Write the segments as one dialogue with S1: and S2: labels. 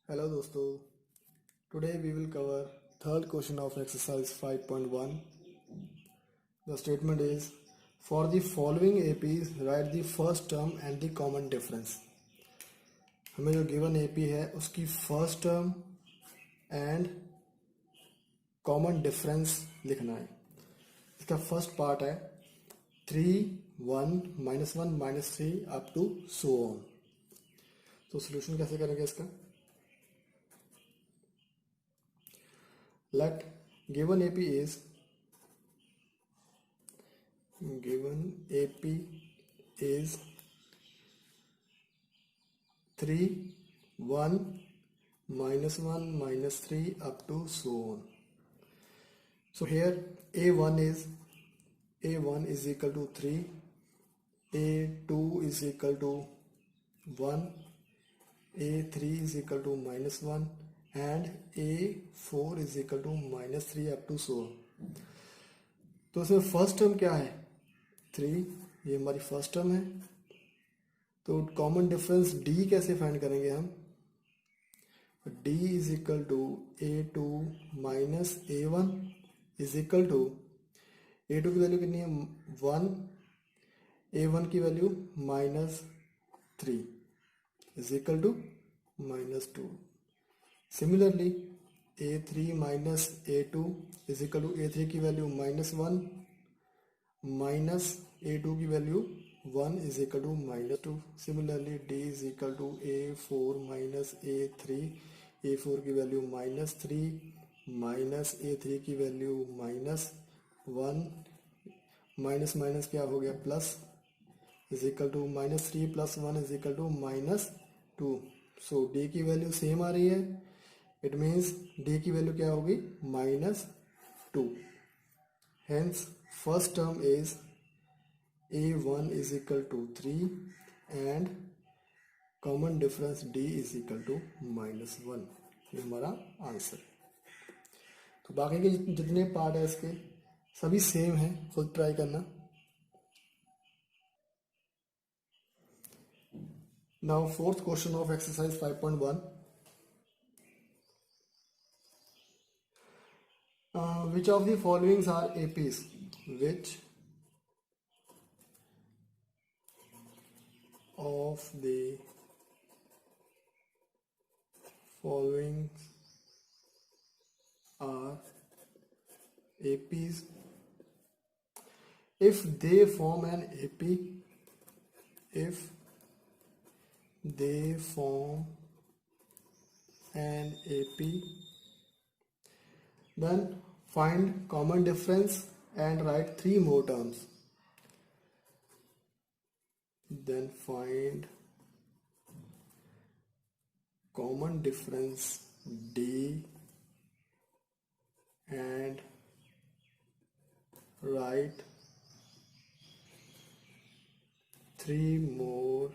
S1: Hello दोस्तों, today we will cover third question of exercise 5.1. The statement is, for the following APs write the first term and the common difference. हमें जो given AP है उसकी first term and common difference लिखना है. इसका first part है 3, 1, -1, -3 up to so on. तो solution कैसे करेंगे इसका? Let given AP is 3, 1, -1, -3 up to so on. So here A1 is equal to 3, A2 is equal to 1, A3 is equal to -1 and A4 is equal to -3 up to so on. तो इसमें first term क्या है? 3, ये हमारी first term है. तो common difference D कैसे find करेंगे हम? D is equal to A2 minus A1 is equal to A2 की वैल्यू कितनी है? 1, A1 की वैल्यू -3 is equal to -2. Similarly A3 minus A2 is equal to A3 की वैल्यू -1 माइनस A2 की value 1 is equal to -2. Similarly D is equal to A4 minus A3, A4 की वैल्यू -3 minus A3 की value -1 minus minus क्या हो गया? Plus is equal to -3 plus 1 is equal to -2. So D की value same आ रही है. इट मीन्स D की वैल्यू क्या होगी? -2. Hence first term is A1 is equal to 3 and common difference D is equal to -1. ये हमारा answer. तो बाकी के जितने पार्ट है इसके सभी सेम है, खुद ट्राई करना. Now fourth question of exercise 5.1. Which of the following are APs? Which of the following are APs? If they form an AP, if they form an AP, then find common difference and write 3 more terms. Then find common difference D and write 3 more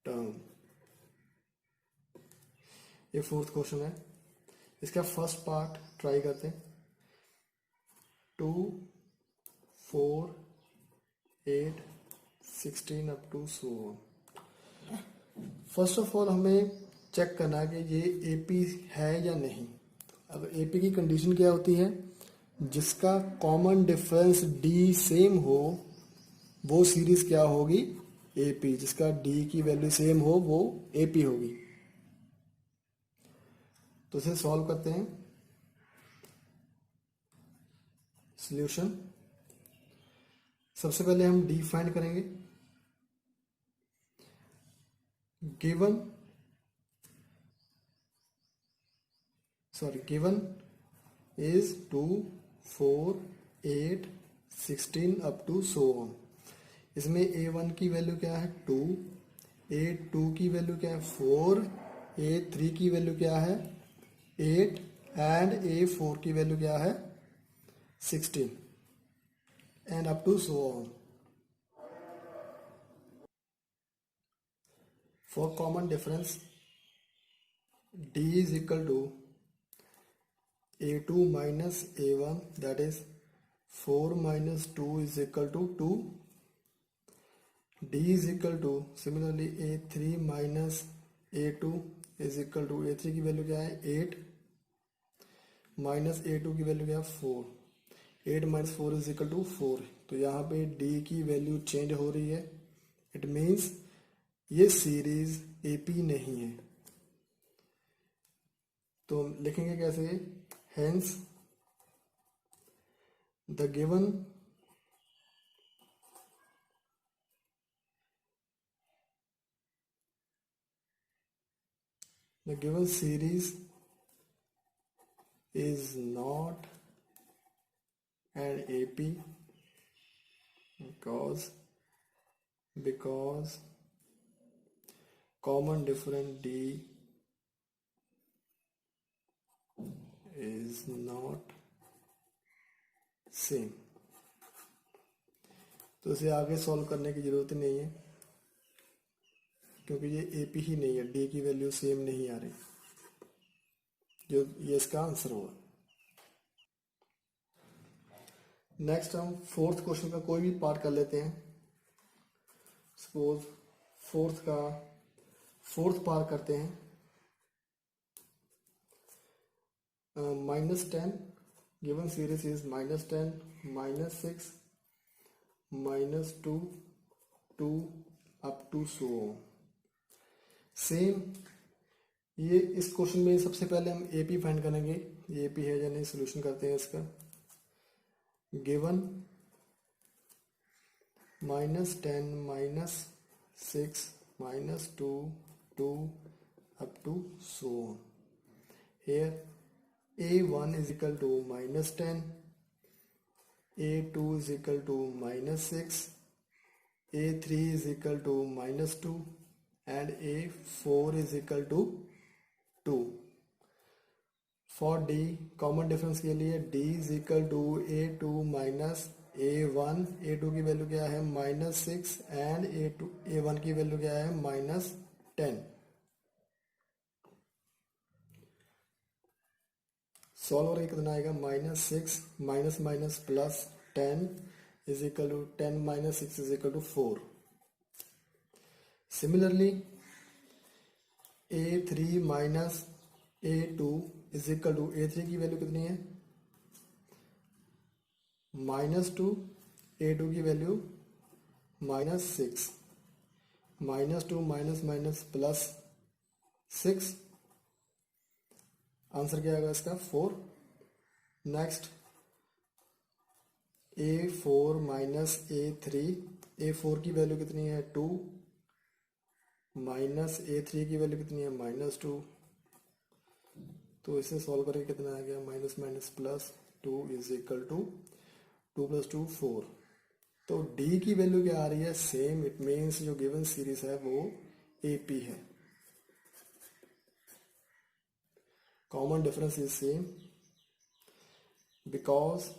S1: term. ये fourth question है. इसका first part try करते हैं. 2, 4, 8, 16 up to so on. First of all हमें check करना है कि ये एपी है या नहीं. अब एपी की कंडीशन क्या होती है? जिसका कॉमन डिफरेंस डी सेम हो वो सीरीज क्या होगी? एपी. जिसका डी की वैल्यू सेम हो वो एपी होगी. तो इसे सॉल्व करते हैं. सॉल्यूशन. सबसे पहले हम डी फाइंड करेंगे. Given is 2, 4, 8, 16 up to so on. इसमें A1 की वैल्यू क्या है? 2, A2 की वैल्यू क्या है? 4, A3 की वैल्यू क्या है? 8 एंड A4 की वैल्यू क्या है? 16 and up to so on. For common difference D is equal to A2 minus A1, that is 4 minus 2 is equal to 2. D is equal to similarly A3 minus A2 is equal to A three की value क्या है 8 minus A two की value क्या है 4। 8 minus 4 is equal to 4। तो यहाँ पे D की वैल्यू चेंज हो रही है। इट मीन्स ये सीरीज एपी नहीं है। तो हम लिखेंगे कैसे, hence the given series is not an AP because common difference D is not same। तो इसे आगे सॉल्व करने की जरूरत ही नहीं है क्योंकि ये AP ही नहीं है, D की वैल्यू सेम नहीं आ रही, जो ये इसका आंसर होगा। नेक्स्ट हम फोर्थ क्वेश्चन का कोई भी पार्ट कर लेते हैं। सपोज फोर्थ पार्ट करते हैं। -10 given series is -10 -6 -2 2 up to so. Same ये इस क्वेश्चन में सबसे पहले हम एपी फाइंड करेंगे, ये एपी है या नहीं, सोल्यूशन करते हैं इसका। Given -10 -6 -2 2 up to so on। Here a1 is equal to -10, a2 is equal to -6, a3 is equal to -2 and a4 is equal to 2। For D common difference के लिए d is equal to a2 minus a1। a2 की value क्या है -6 and a1 की value क्या है -10। Solve करके कितना आएगा, -6 minus minus plus 10 is equal to 10 minus 6 is equal to 4। Similarly a3 minus a2 is equal to a3 की वैल्यू कितनी है -2, a2 की value -6। -2 minus minus plus 6, answer क्या आएगा इसका 4। Next a4 minus a3, a4 की वैल्यू कितनी है 2 माइनस a3 की वैल्यू कितनी है -2। तो इसे सॉल्व करके कितना आ गया, minus minus plus 2 is equal to 2 + 2 4। तो d की वैल्यू क्या आ रही है सेम। इट मीन्स जो गिवन सीरीज है वो AP है। Common difference is same because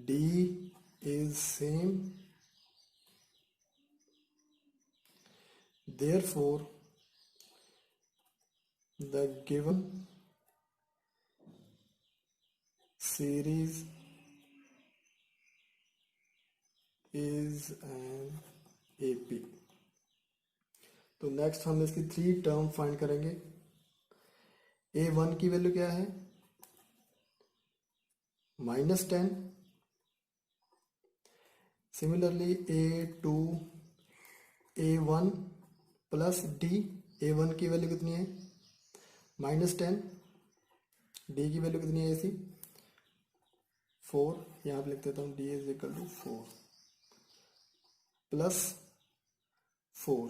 S1: d is same, therefore the given series is an AP। तो नेक्स्ट हम इसकी 3 टर्म फाइंड करेंगे। a1 की वैल्यू क्या है -10। Similarly a2 a1 plus d, a1 की वैल्यू कितनी है -10, d की वैल्यू कितनी है ऐसी 4। यहाँ पे लिख देता हूँ d is equal to 4 plus 4।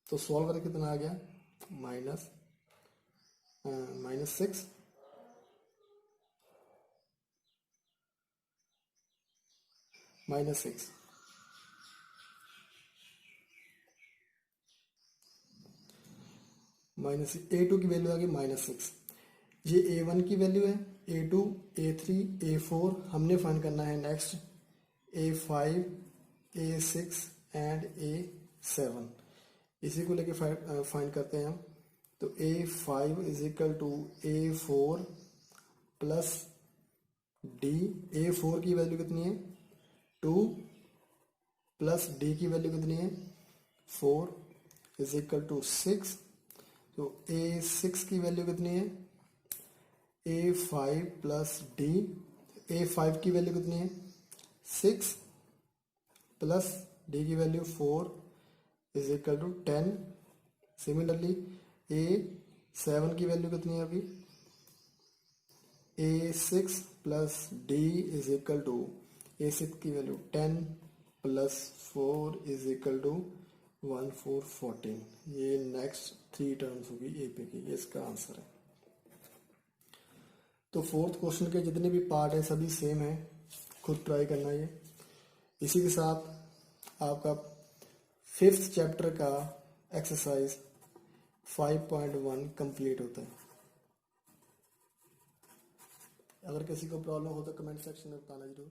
S1: तो सॉल्व करके कितना आ गया -6 -6 a2 की वैल्यू आ गई -6। ये a1 की वैल्यू है, a2 a3 a4 हमने फाइंड करना है next a5 a6 and a7। इसी को लेके फाइंड करते हैं हम। तो a5 is equal to a4 plus d। a4 की वैल्यू कितनी है 2 प्लस d की वैल्यू कितनी है 4 इज इक्वल टू 6। तो A6 की वैल्यू कितनी है, A5 प्लस डी, A5 की वैल्यू कितनी है 6 प्लस डी की value 4 is equal to 10। Similarly A7 की वैल्यू कितनी है अभी, A6 plus D is equal to A6 की value 10 plus 4 is equal to 1 4 14। ये नेक्स्ट 3 टर्म्स होगी ए पे की, ये इसका आंसर है। तो फोर्थ क्वेश्चन के जितने भी पार्ट है सभी सेम है, खुद ट्राई करना ये। इसी के साथ आपका 5th चैप्टर का एक्सरसाइज 5.1 कंप्लीट होता है। अगर किसी को प्रॉब्लम हो तो कमेंट सेक्शन में बताना जरूर।